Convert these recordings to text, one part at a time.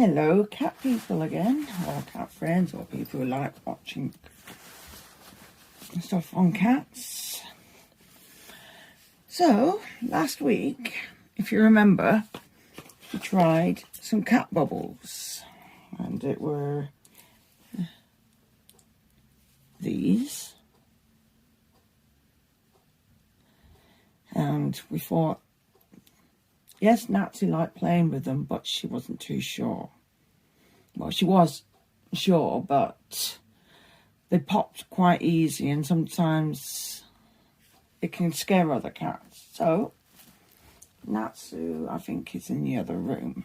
Hello, cat people again, or cat friends, or people who like watching stuff on cats. So, last week, if you remember, we tried some cat bubbles, and it were these. And we thought, yes, Natsy liked playing with them, but she wasn't too sure. Well, she was sure, but they popped quite easy, and sometimes it can scare other cats. So, Natsu, I think, is in the other room.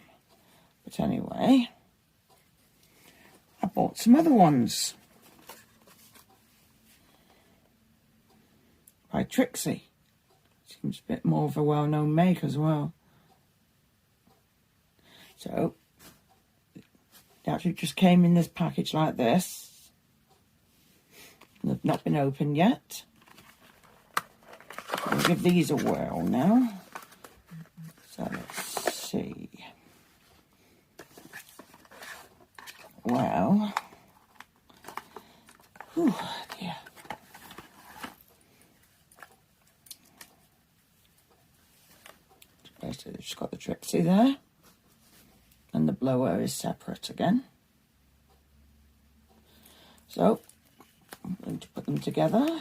But anyway, I bought some other ones by Trixie. Seems a bit more of a well-known make as well. So, they actually just came in this package like this. They've not been opened yet. I'll give these a whirl now. So, let's see. Well, whew, dear. So they've just got the Trixie there. And the blower is separate again. So, I'm going to put them together.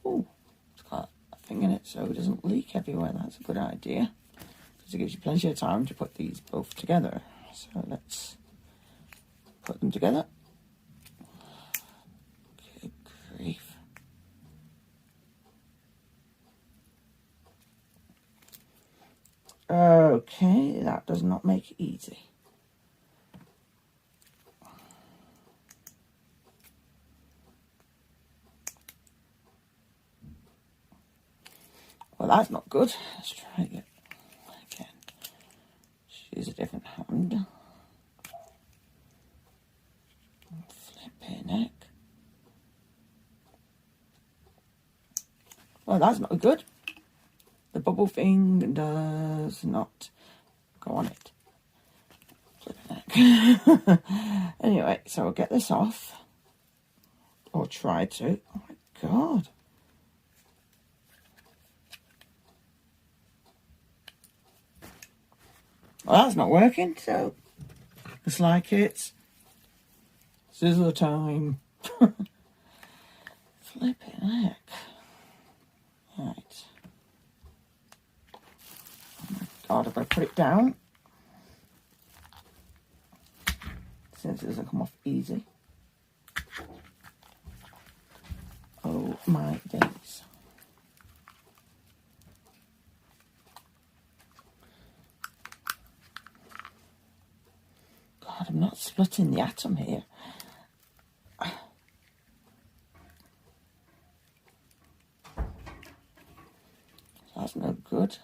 Oh, it's got a thing in it so it doesn't leak everywhere. That's a good idea. Because it gives you plenty of time to put these both together. So let's put them together. Good grief. Okay, that does not make it easy. Well, that's not good. Let's try it again. Use a different hand. Flipping heck. Well, that's not good. The bubble thing does not go on it. Flipping heck. Anyway, so I'll get this off. Or try to. Oh my god. Well, that's not working, so it's like it's sizzle time. Flipping heck. Right. Oh my god, I've got to put it down. Since it doesn't come off easy. Oh my days. God, I'm not splitting the atom here. That's no good.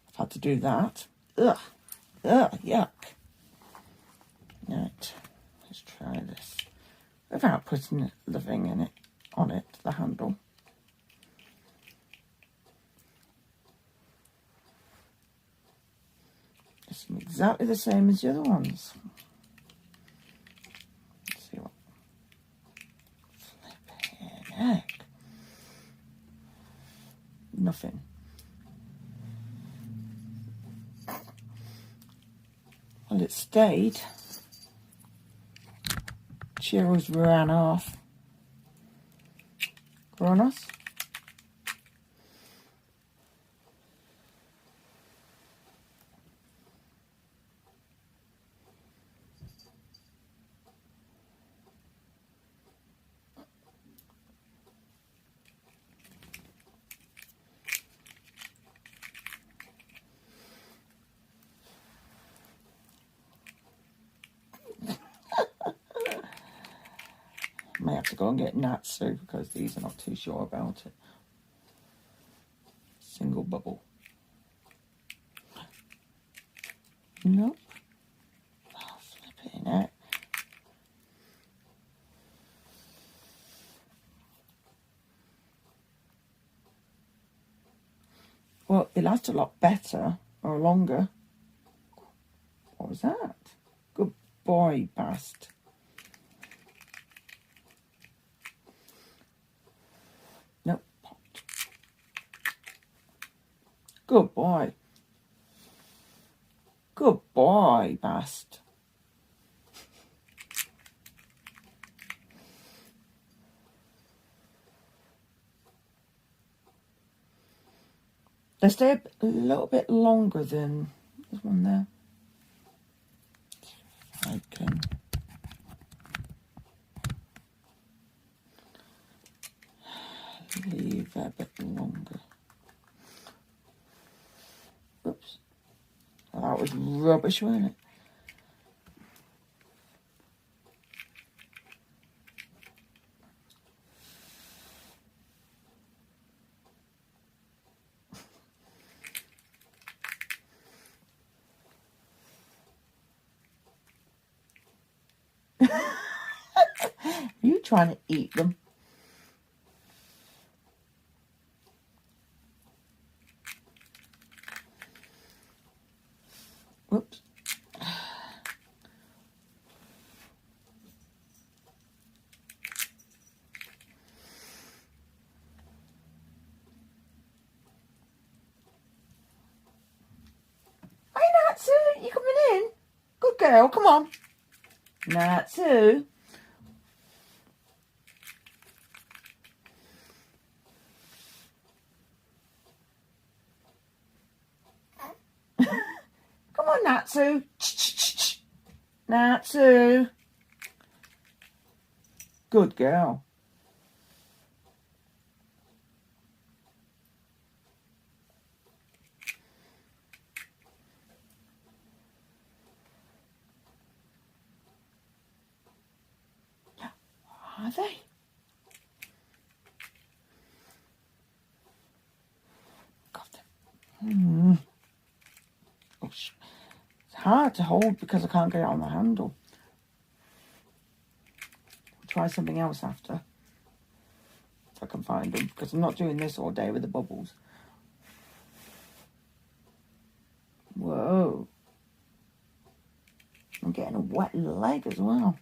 I've had to do that. Ugh. Ugh, yuck. Right, let's try this. Without putting the thing in it, on it, the handle. It's exactly the same as the other ones. Let's see what. Flipping heck. Nothing. Well, it stayed. Cheerios ran off. Kronos. May have to go and get Natsu because these are not too sure about it. Single bubble. Nope. Oh, flipping it. Well, it lasts a lot better or longer. What was that? Good boy, Bast. Nope, popped. Good boy. Good boy, Bast. They stay a little bit longer than this one there. I can leave that a bit longer. Oops. Oh, that was rubbish, wasn't it? Are you trying to eat them? Whoops. Hey, Natsu, you coming in? Good girl, come on. Natsu. Come on, Natsu. Natsu. Good girl. Are they? Got them. Oh, it's hard to hold because I can't get it on the handle. I'll try something else after. If I can find them, because I'm not doing this all day with the bubbles. Whoa. I'm getting a wet leg as well.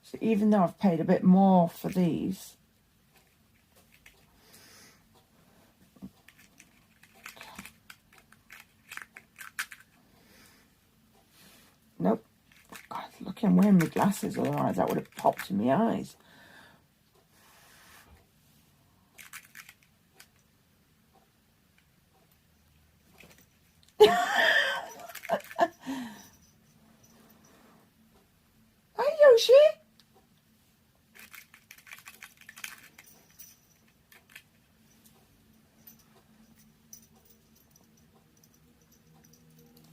So even though I've paid a bit more for these, nope. God, look, I'm wearing my glasses, otherwise that would have popped in my eyes. Hi, Yoshi.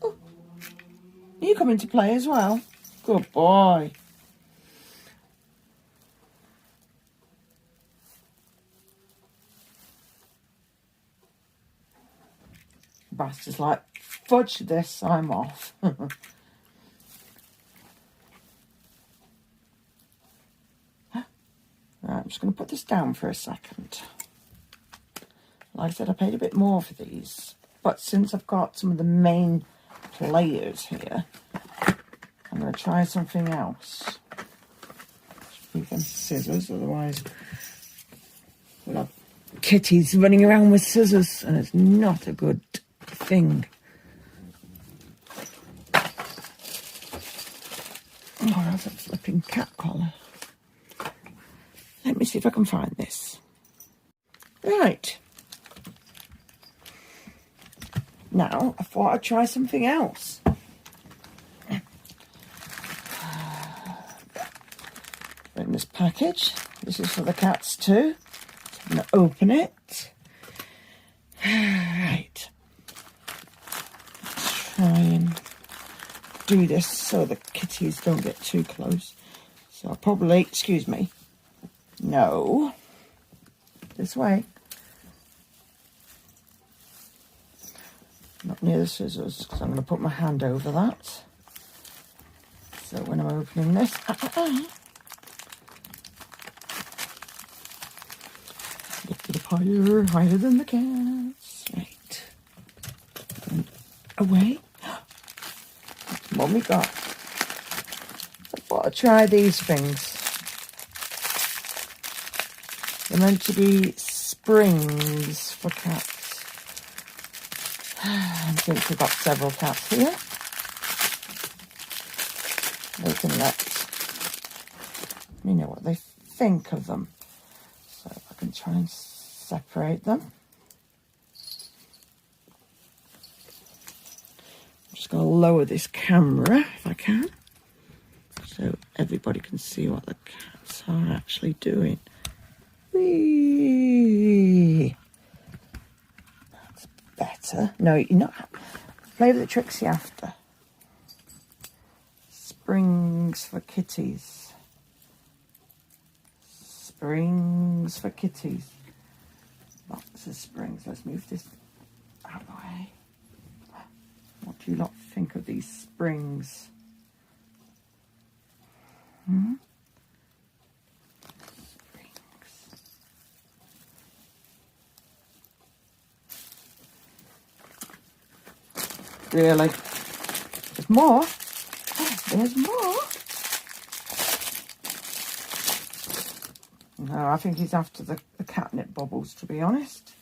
Oh. Are you coming to play as well? Good boy. Bastard's like, fudge this, I'm off. Right, I'm just going to put this down for a second. Like I said, I paid a bit more for these, but since I've got some of the main players here, I'm going to try something else. Use them scissors, otherwise we'll have kitties running around with scissors, and it's not a good thing. Oh, that's a flipping cat collar. Let me see if I can find this. Right. Now, I thought I'd try something else. In this package, this is for the cats too. So I'm going to open it. Right. Try and do this so the kitties don't get too close. So I'll probably, excuse me, no, this way. Not near the scissors, because I'm going to put my hand over that. So when I'm opening this, look at the higher than the cats. Right. away. What we got? I thought I'd try these things. They're meant to be springs for cats. I think we've got several cats here. They can let me know what they think of them. So I can try and separate them. I'm just going to lower this camera if I can, so everybody can see what the cats are actually doing. Whee! That's better. No, you're not. Play with the tricks after. Springs for kitties. Springs for kitties. Lots of springs. Let's move this out of the way. What do you lot think of these springs? Hmm? Springs. Really? There's more? There's more? No, I think he's after the catnip bubbles, to be honest.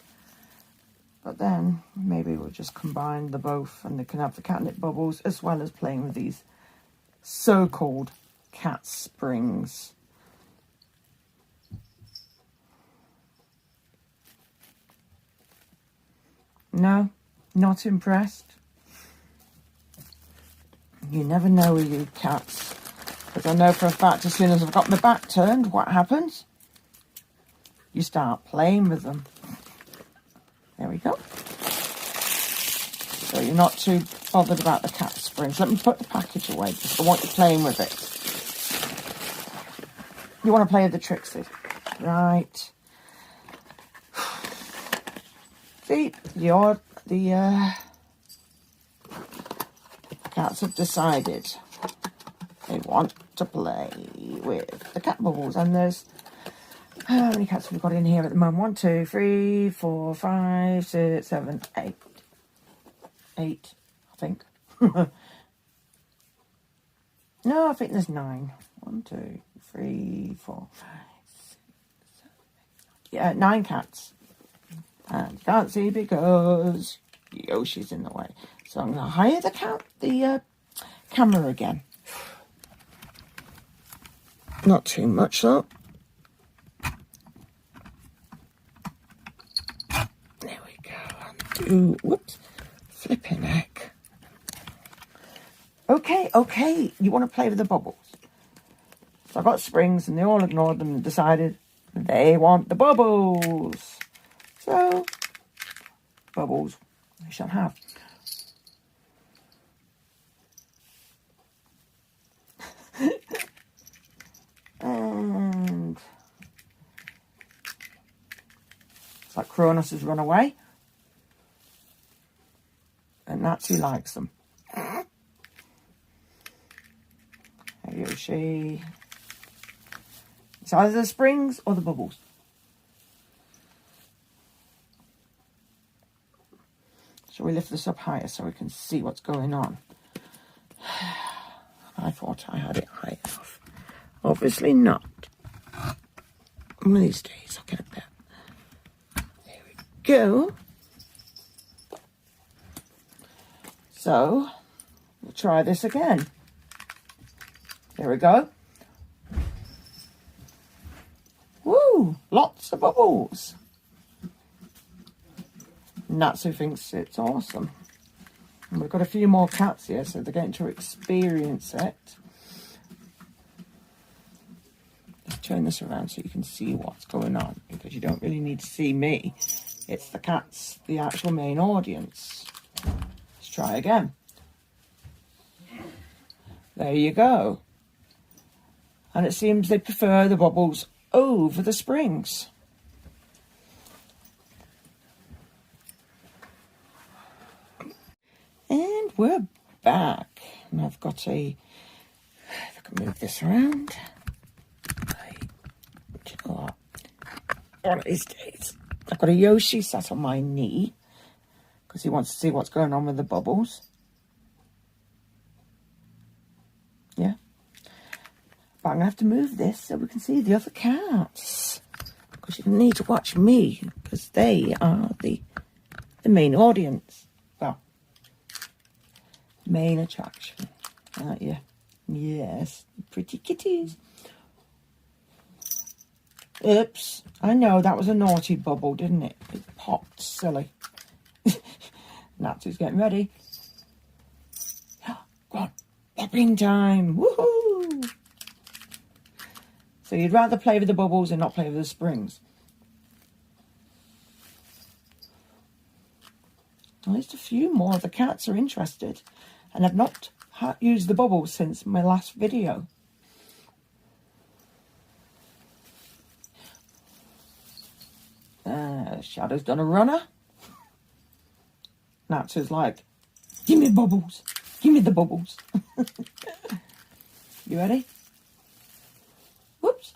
But then maybe we'll just combine the both and they can have the catnip bubbles as well as playing with these so-called cat springs. No, not impressed. You never know with you cats. Because I know for a fact as soon as I've got my back turned, what happens? You start playing with them. There we go. So you're not too bothered about the cat springs. Let me put the package away because I want you playing with it. You want to play with the Trixie. Right. See, the cats have decided they want to play with the cat bubbles. And there's, how many cats have we got in here at the moment? 1, 2, 3, 4, 5, 6, 7, 8. 8, I think. No, I think there's 9. 1, 2, 3, 4, 5, 6, 7, 8. Yeah, 9 cats. And you can't see because Yoshi's in the way. So I'm going to hide the camera again. Not too much though. There we go. Ooh, whoops. Flipping heck. Okay. You want to play with the bubbles. So I got springs and they all ignored them and decided they want the bubbles. So, bubbles they shall have. And it's like Cronus has run away. And that's who likes them. Hey, Yoshi. It's either the springs or the bubbles. Shall we lift this up higher so we can see what's going on? I thought I had it high enough. Obviously not. One of these days I'll get a bit. There we go. So, we'll try this again. There we go. Woo! Lots of bubbles. Natsu thinks it's awesome. And we've got a few more cats here, so they're getting to experience it. Let's turn this around so you can see what's going on, because you don't really need to see me. It's the cats, the actual main audience. Let's try again. There you go. And it seems they prefer the bubbles over the springs. And we're back. And I've got if I can move this around. Do you know what? One of these days, I've got a Yoshi sat on my knee because he wants to see what's going on with the bubbles. going to have to move this so we can see the other cats. Because you need to watch me, because they are the main audience. Well, main attraction, aren't you? Yes, pretty kitties. Oops, I know that was a naughty bubble, didn't it? It popped, silly. Natsu's getting ready. Go on, popping time, woohoo! So you'd rather play with the bubbles and not play with the springs. At least a few more of the cats are interested, and I've not used the bubbles since my last video. Shadow's done a runner. Natsu's like, give me bubbles, give me the bubbles. You ready? Whoops.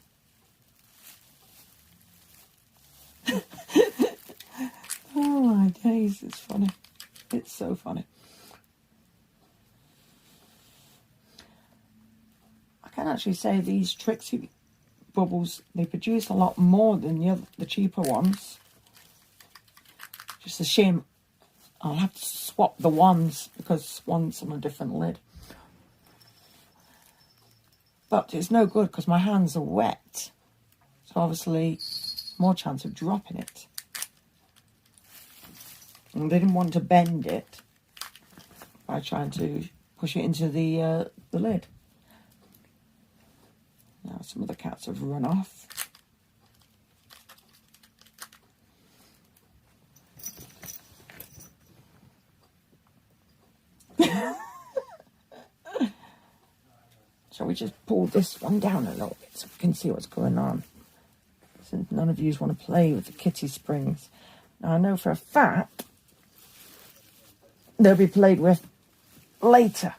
Oh my days, it's funny. It's so funny. I can actually say these Trixie bubbles, they produce a lot more than the cheaper ones. Just a shame I'll have to swap the ones because one's on a different lid. But it's no good because my hands are wet. So obviously more chance of dropping it. And they didn't want to bend it by trying to push it into the lid. Now some of the cats have run off. Shall we just pull this one down a little bit so we can see what's going on? Since none of you want to play with the kitty springs. Now I know for a fact they'll be played with later.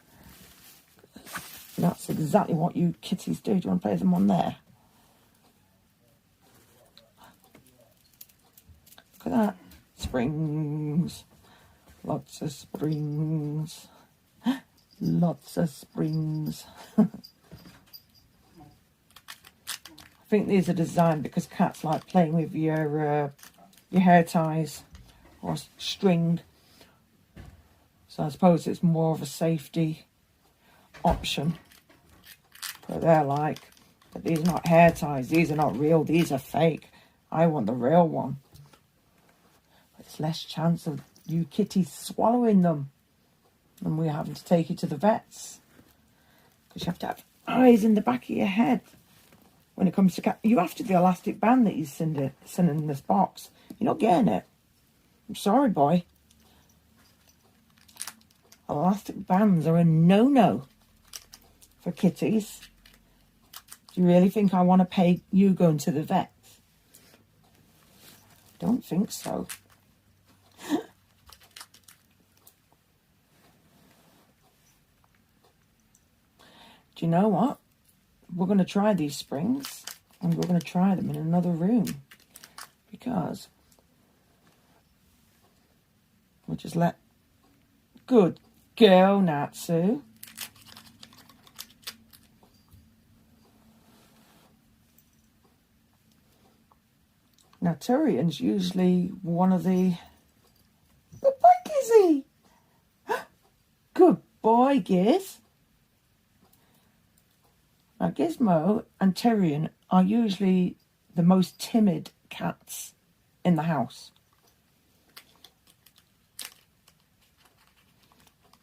That's exactly what you kitties do. Do you want to play them on there? Look at that. Springs. Lots of springs. Lots of springs. I think these are designed because cats like playing with your hair ties or string. So I suppose it's more of a safety option. But they're like, but these are not hair ties. These are not real. These are fake. I want the real one. But it's less chance of you kitties swallowing them. And we're having to take you to the vets. Because you have to have eyes in the back of your head. When it comes to cat, you after the elastic band that you send in this box. You're not getting it. I'm sorry, boy. Elastic bands are a no-no for kitties. Do you really think I want to pay you going to the vets? Don't think so. Do you know what? We're going to try these springs and we're going to try them in another room because we'll just let... Good girl, Natsu. Now, Tyrian's usually one of the... Good boy, Gizzy. Good boy, Giz. Now, Gizmo and Tyrian are usually the most timid cats in the house.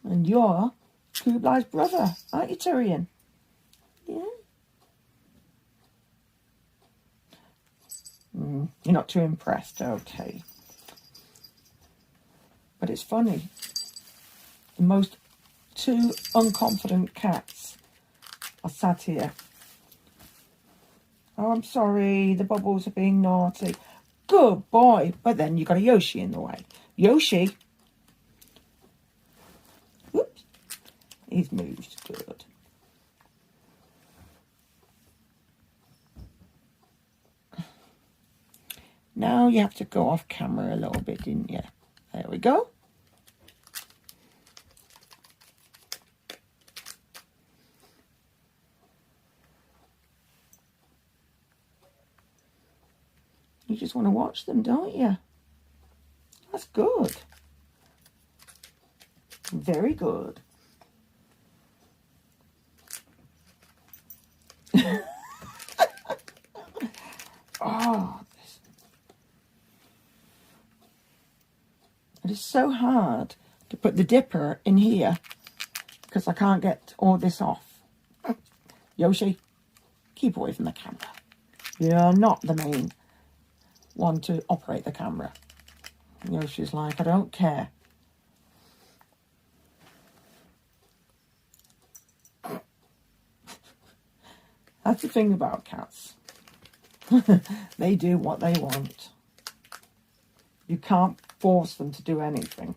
And you're Kublai's brother, aren't you, Tyrian? Yeah. You're not too impressed, okay. But it's funny. The most two unconfident cats are sat here. Oh, I'm sorry, the bubbles are being naughty. Good boy. But then you've got a Yoshi in the way. Yoshi. Whoops. He's moved. Good. Now you have to go off camera a little bit, didn't you? There we go. You just want to watch them, don't you? That's good. Very good. Oh, it is so hard to put the dipper in here because I can't get all this off. Yoshi, keep away from the camera. You're not the main one to operate the camera. Yoshi's like, I don't care. That's the thing about cats. They do what they want. You can't force them to do anything.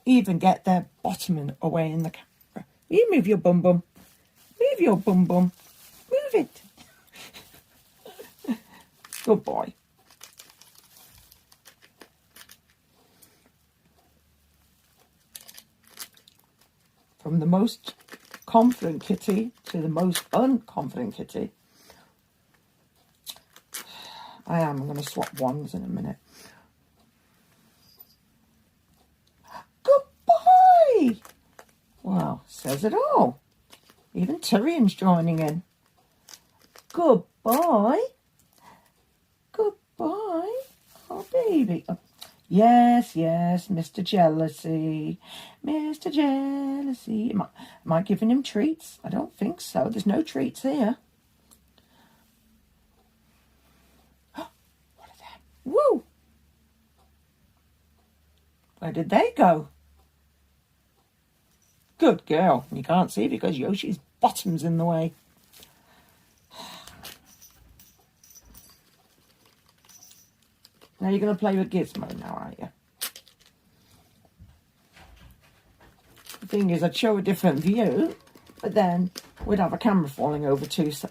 Even get their bottom away in the camera. You move your bum bum. Move your bum bum. Move it. Good boy. From the most confident kitty to the most unconfident kitty. I'm going to swap wands in a minute. Good boy! Well, says it all. Even Tyrion's joining in. Good boy. Good boy. Oh, baby. Oh. Yes, yes, Mr. Jealousy. Mr. Jealousy. Am I giving him treats? I don't think so. There's no treats here. What are they? Woo! Where did they go? Good girl. You can't see because Yoshi's bottom's in the way. Now you're going to play with Gizmo now, aren't you? The thing is, I'd show a different view, but then we'd have a camera falling over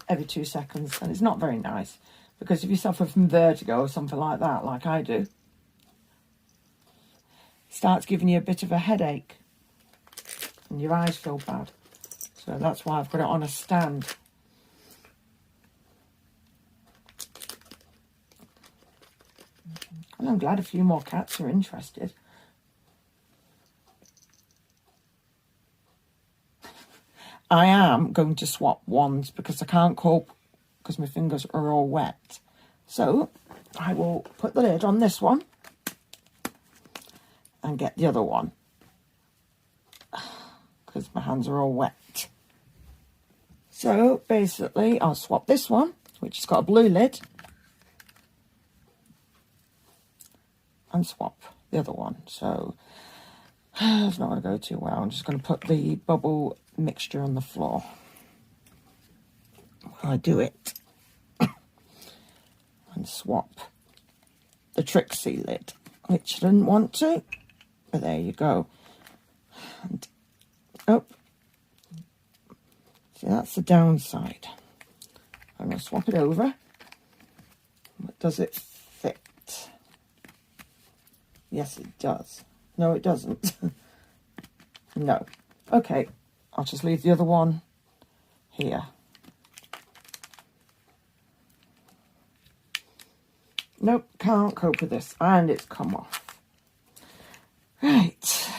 every 2 seconds, and it's not very nice. Because if you suffer from vertigo or something like that, like I do, it starts giving you a bit of a headache, and your eyes feel bad. So that's why I've got it on a stand. And I'm glad a few more cats are interested. I am going to swap wands because I can't cope because my fingers are all wet. So I will put the lid on this one and get the other one because my hands are all wet. So basically I'll swap this one, which has got a blue lid, and swap the other one. So it's not going to go too well. I'm just going to put the bubble mixture on the floor while I do it. And swap the Trixie lid, which I didn't want to, but there you go. And oh, see, that's the downside. I'm going to swap it over. But does it fit? Yes, it does. No, it doesn't. No. Okay, I'll just leave the other one here. Nope, can't cope with this. And it's come off. Right.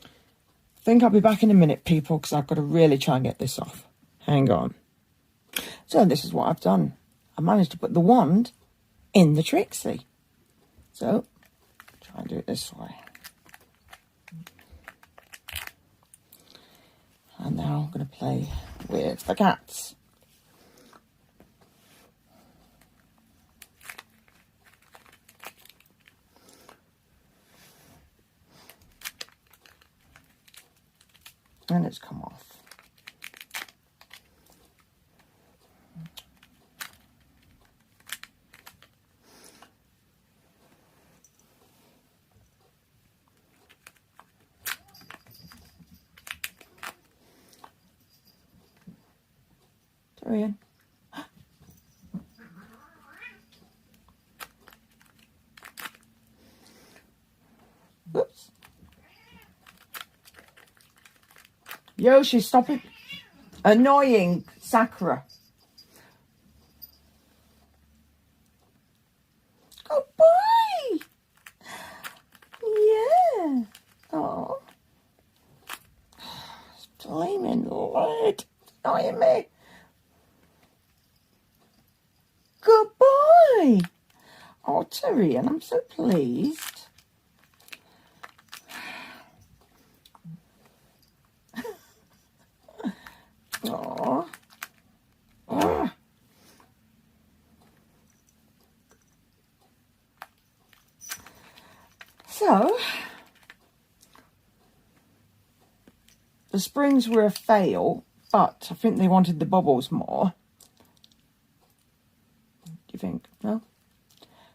I think I'll be back in a minute, people, because I've got to really try and get this off. Hang on. So this is what I've done. I managed to put the wand in the Trixie. So, try and do it this way. And now I'm going to play with the cats. And it's come off. Dorian. Oops. Yoshi, stop it. Annoying Sakura. Good boy. Yeah. Oh. Flaming lid. Annoying me. Good boy. Oh, Tyrion, I'm so pleased. Oh. Oh. So, the springs were a fail, but I think they wanted the bubbles more. Do you think? No?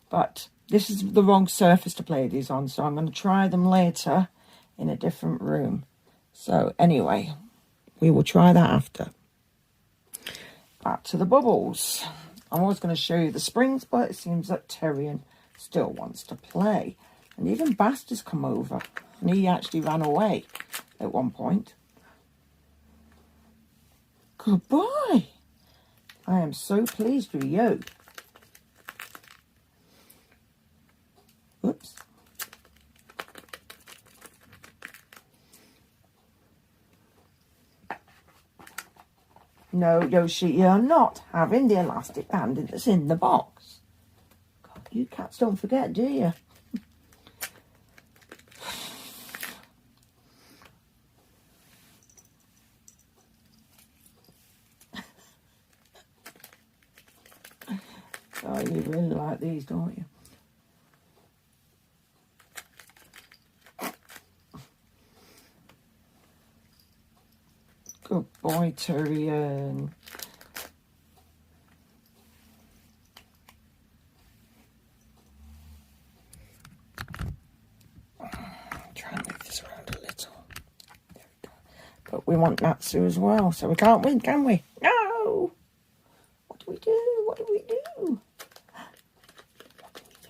But this is the wrong surface to play these on, so I'm going to try them later in a different room. So anyway, we will try that after. Back to the bubbles. I was going to show you the springs, but it seems that Tyrion still wants to play. And even Bast has come over. And he actually ran away at one point. Good boy. I am so pleased with you. Oops. No, Yoshi, you're not having the elastic band that's in the box. God, you cats don't forget, do you? Oh, you really like these, don't you? Good boy, Tyrion. Try and move this around a little. There we go. But we want Natsu as well, so we can't win, can we? No! What do we do? What do we do? What do we do?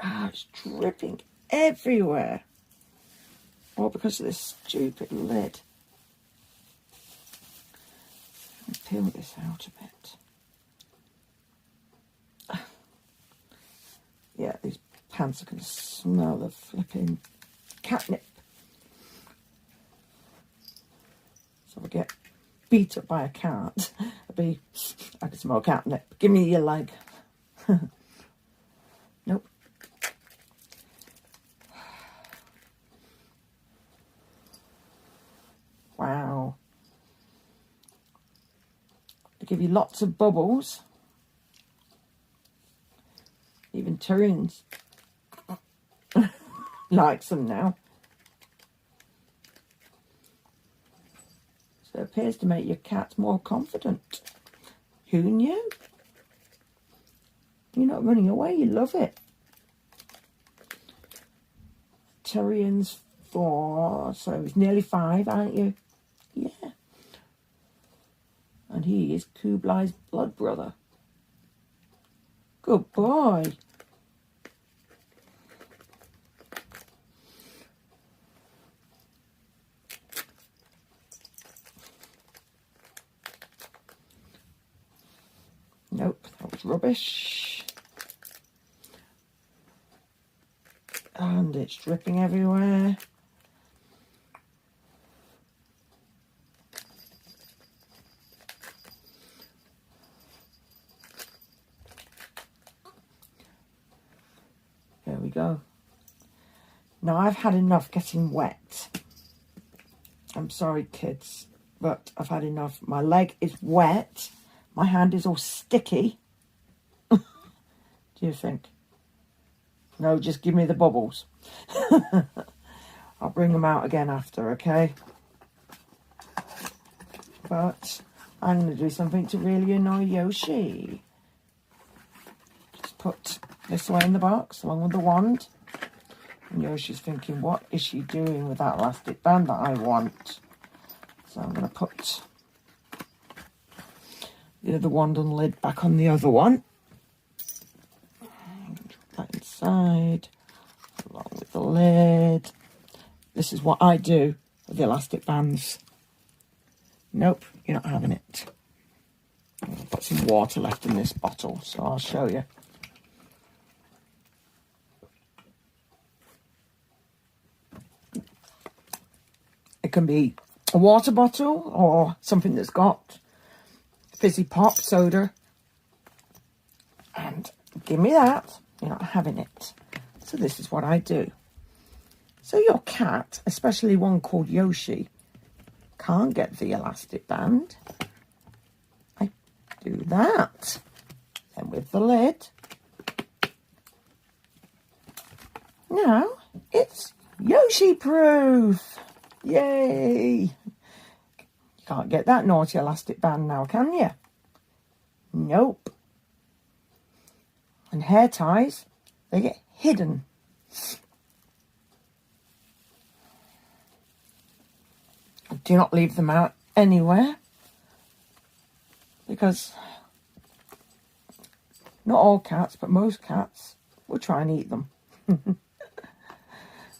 Ah, it's dripping everywhere. All because of this stupid lid. Let me peel this out a bit. Yeah, these pants are going to smell the flipping catnip. So if I get beat up by a cat, I can smell catnip. Give me your leg. Nope. Wow. They give you lots of bubbles. Even Tyrion's likes them now. So it appears to make your cat more confident. Who knew? You're not running away, you love it. Tyrion's 4, so he's nearly 5, aren't you? Yeah. And he is Kublai's blood brother. Good boy. Nope, that was rubbish. And it's dripping everywhere. There we go. Now I've had enough getting wet. I'm sorry, kids, but I've had enough. My leg is wet. My hand is all sticky. Do you think? No, just give me the bubbles. I'll bring them out again after, okay? But I'm going to do something to really annoy Yoshi. Just put this away in the box along with the wand. And Yoshi's thinking, what is she doing with that elastic band that I want? So I'm going to put the other wand and lid back on the other one. Drop that inside, along with the lid. This is what I do with the elastic bands. Nope, you're not having it. I've got some water left in this bottle, so I'll show you. It can be a water bottle or something that's got fizzy pop, soda. And give me that. You're not having it. So this is what I do. So your cat, especially one called Yoshi, can't get the elastic band. I do that. Then with the lid. Now it's Yoshi proof. Yay! You can't get that naughty elastic band now, can you? Nope. And hair ties, they get hidden. Do not leave them out anywhere, because not all cats, but most cats will try and eat them.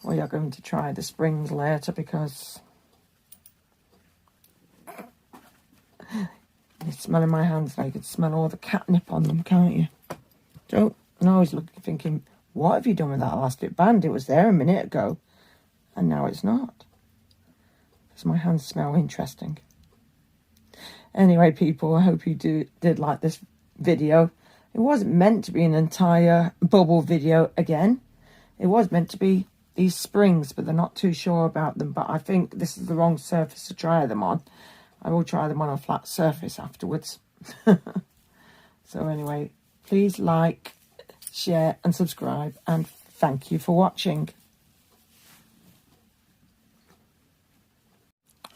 We are going to try the springs later, because you smell in my hands now. You can smell all the catnip on them, can't you? Don't. And I was looking, thinking, what have you done with that elastic band? It was there a minute ago, and now it's not. Because my hands smell interesting. Anyway, people, I hope you did like this video. It wasn't meant to be an entire bubble video again. It was meant to be these springs, but they're not too sure about them. But I think this is the wrong surface to try them on. I will try them on a flat surface afterwards. So anyway, please like, share and subscribe, and thank you for watching.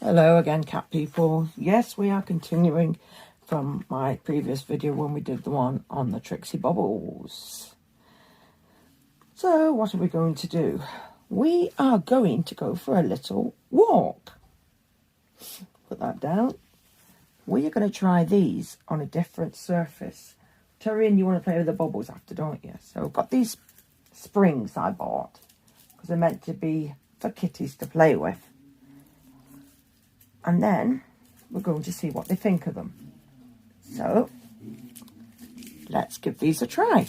Hello again, cat people. Yes, we are continuing from my previous video when we did the one on the Trixie Bubbles. So what are we going to do? We are going to go for a little walk. Put that down. We are going to try these on a different surface. Torian, you want to play with the bubbles after, don't you? So I've got these springs I bought, because they're meant to be for kitties to play with. And then we're going to see what they think of them. So let's give these a try.